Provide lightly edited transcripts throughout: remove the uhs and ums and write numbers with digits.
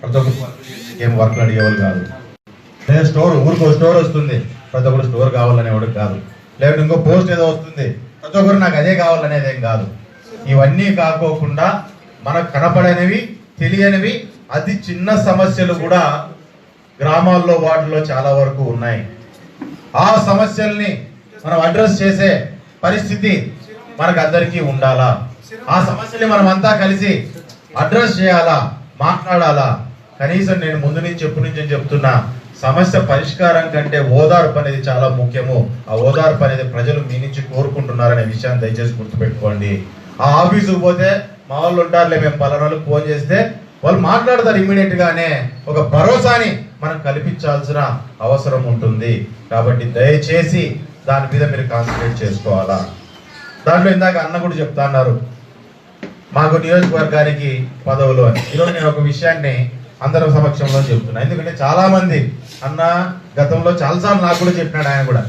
ప్రతి ఒక్కరు ఏం వర్క్లు అడిగేవాళ్ళు కాదు. లేదా స్టోర్ ఊరికో స్టోర్ వస్తుంది, ప్రతి ఒక్కరు స్టోర్ కావాలనేవాడు కాదు. లేకపోతే ఇంకో పోస్ట్ ఏదో వస్తుంది, ప్రతి ఒక్కరు నాకు అదే కావాలనేది ఏం కాదు. ఇవన్నీ కాకోకుండా మనకు కనపడనివి, తెలియనివి, అతి చిన్న సమస్యలు కూడా గ్రామాల్లో వాటిలో చాలా వరకు ఉన్నాయి. ఆ సమస్యల్ని మనం అడ్రస్ చేసే పరిస్థితి మనకు అందరికీ ఉండాలా. ఆ సమస్యని మనం అంతా కలిసి అడ్రస్ చేయాలా, మాట్లాడాలా. కనీసం నేను ముందు నుంచి ఎప్పటి నుంచి చెప్తున్నా, సమస్య పరిష్కారం కంటే ఓదార్పు అనేది చాలా ముఖ్యము. ఆ ఓదార్పు అనేది ప్రజలు మీ నుంచి కోరుకుంటున్నారనే విషయాన్ని దయచేసి గుర్తుపెట్టుకోండి. ఆ ఆఫీసుకు పోతే మా వాళ్ళు ఉంటారులే, మేము పలానాలకు ఫోన్ చేస్తే వాళ్ళు మాట్లాడతారు ఇమ్మీడియట్ గానే. ఒక భరోసాని మనం కల్పించాల్సిన అవసరం ఉంటుంది. కాబట్టి దయచేసి దాని మీద మీరు కాన్సన్ట్రేట్ చేసుకోవాలా. దాంట్లో ఇందాక అన్న కూడా చెప్తా అన్నారు మాకు నియోజకవర్గానికి పదవులు అని. ఈరోజు నేను ఒక విషయాన్ని అందరం సమక్షంలో చెప్తున్నా. ఎందుకంటే చాలా మంది అన్న గతంలో చాలాసార్లు నాకు కూడా చెప్పినాడు, ఆయన కూడా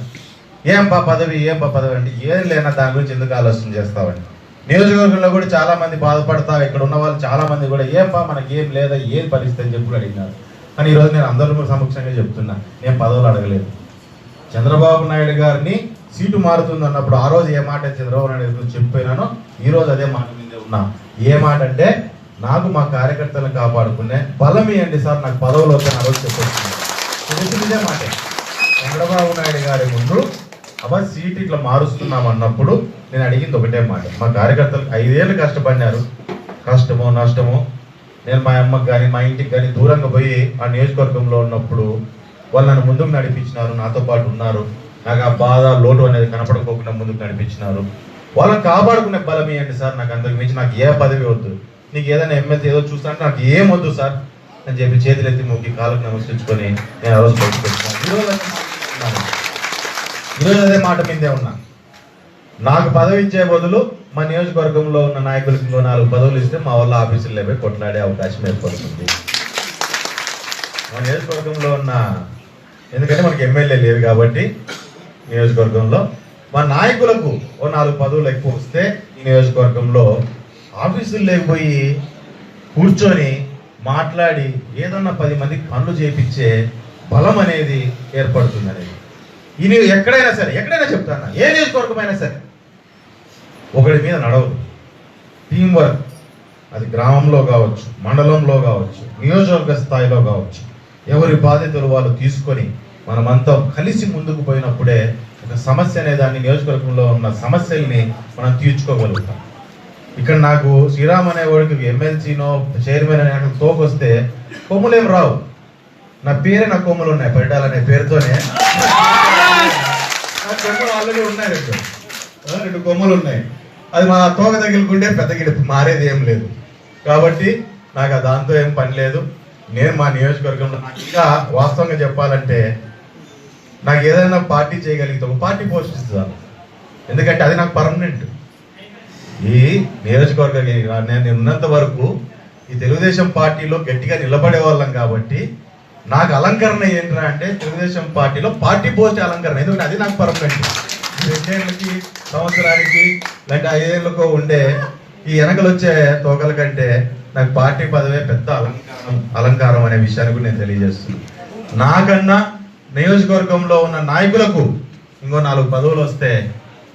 ఏం పదవి అంటే ఏం లేనా దాని గురించి ఎందుకు ఆలోచన చేస్తామని. నియోజకవర్గంలో కూడా చాలా మంది బాధపడతా, ఇక్కడ ఉన్న వాళ్ళు చాలా మంది కూడా మనకి ఏం లేదా, ఏం పరిస్థితి అని చెప్పి అడిగినారు. కానీ ఈరోజు నేను అందరూ సమక్షంగా చెప్తున్నా, నేను పదవులు అడగలేదు. చంద్రబాబు నాయుడు గారిని సీటు మారుతుంది అన్నప్పుడు ఆ రోజు ఏ మాట చంద్రబాబు నాయుడు గురించి చెప్పినానో ఈ రోజు అదే మాట మీదే ఉన్నా. ఏ మాట అంటే, నాకు మా కార్యకర్తలను కాపాడుకునే బలం ఇవ్వండి సార్, నాకు పదవులు వద్దని ఆ రోజు చెప్పొచ్చింది. ఇదే మాట చంద్రబాబు నాయుడు గారి ముందు సీట్ ఇట్లా మారుస్తున్నాం అన్నప్పుడు నేను అడిగింది ఒకటే మాట. మా కార్యకర్తలు 5 ఏళ్ళు కష్టపడినారు, కష్టమో నష్టమో. నేను మా అమ్మకి కానీ మా ఇంటికి కానీ దూరంగా పోయి ఆ నియోజకవర్గంలో ఉన్నప్పుడు వాళ్ళు నన్ను ముందుకు నడిపించినారు, నాతో పాటు ఉన్నారు. నాకు ఆ బాధ లోటు అనేది కనపడుకోకుండా ముందుకు నడిపించినారు. వాళ్ళని కాపాడుకునే బలం ఇవ్వండి సార్, నాకు అంతకు మించి నాకు ఏ పదవి వద్దు, నీకు ఏదైనా ఎమ్మెల్సీ ఏదో చూస్తా అంటే నాకు ఏం వద్దు సార్ అని చెప్పి చేతులు ఎత్తి మొక్కి కాళ్ళకు నమస్కరించుకొని నేను ఆ రోజు బయటకు వచ్చాను. ఈరోజు అదే మాట మీదే ఉన్నా. నాకు పదవి ఇచ్చే బదులు మా నియోజకవర్గంలో ఉన్న నాయకులకు 4 పదవులు ఇస్తే మా వల్ల ఆఫీసుల్లో పోయి కొట్లాడే అవకాశం ఏర్పడుతుంది. మా నియోజకవర్గంలో ఉన్న, ఎందుకంటే మనకి ఎమ్మెల్యే లేదు కాబట్టి నియోజకవర్గంలో మా నాయకులకు 4 పదవులు ఎక్కువ వస్తే ఈ నియోజకవర్గంలో ఆఫీసులు లేకపోయి కూర్చొని మాట్లాడి ఏదన్నా 10 మందికి పనులు చేయించే బలం అనేది ఏర్పడుతుంది అనేది. ఇది ఎక్కడైనా చెప్తాను, ఏ నియోజకవర్గమైనా సరే ఒకటి మీద నడవదు. టీం వర్క్, అది గ్రామంలో కావచ్చు, మండలంలో కావచ్చు, నియోజకవర్గ స్థాయిలో కావచ్చు, ఎవరి బాధ్యతలు వాళ్ళు తీసుకొని మనమంతా కలిసి ముందుకు పోయినప్పుడే ఒక సమస్య అనే దాన్ని, నియోజకవర్గంలో ఉన్న సమస్యల్ని మనం తీర్చుకోగలుగుతాం. ఇక్కడ నాకు శ్రీరామ్ అనేవాడికి ఎమ్మెల్సీనో చైర్మన్ అనే తోకొస్తే కొమ్ములేం రావు. నా పేరే నా కొమ్ములు ఉన్నాయి, పరిటాలనే పేరుతోనే నా కొమ్ములు ఆల్రెడీ ఉన్నాయి. 2 కొమ్ములు ఉన్నాయి. అది మా తోక తగిలికుంటే పెద్ద గిడి మారేది ఏం లేదు. కాబట్టి నాకు దాంతో ఏం పని లేదు. నేను మా నియోజకవర్గంలో నాకు ఇంకా వాస్తవంగా చెప్పాలంటే నాకు ఏదైనా పార్టీ చేయగలిగితే ఒక పార్టీ పోస్ట్ ఇస్తాను. ఎందుకంటే అది నాకు పర్మనెంట్. ఈ నియోజకవర్గ నేను ఉన్నంత వరకు ఈ తెలుగుదేశం పార్టీలో గట్టిగా నిలబడే వాళ్ళం కాబట్టి నాకు అలంకరణ ఏంటంటే అంటే తెలుగుదేశం పార్టీలో పార్టీ పోస్ట్ అలంకరణ. ఎందుకంటే అది నాకు పర్మనెంట్. 2 ఏళ్ళకి, సంవత్సరానికి, లేదంటే 5 ఏళ్ళకో ఉండే ఈ వెనకలు వచ్చే తోకల కంటే నాకు పార్టీ పదవే పెద్ద అలంకారం అనే విషయాన్ని కూడా నేను తెలియజేస్తున్నాను. నాకన్నా నియోజకవర్గంలో ఉన్న నాయకులకు ఇంకో 4 పదవులు వస్తే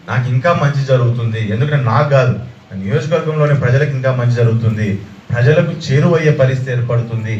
నాకు ఇంకా మంచి జరుగుతుంది. ఎందుకంటే నాకు కాదు, నియోజకవర్గంలోని ప్రజలకు ఇంకా మంచి జరుగుతుంది. ప్రజలకు చేరువయ్యే పరిస్థితి ఏర్పడుతుంది.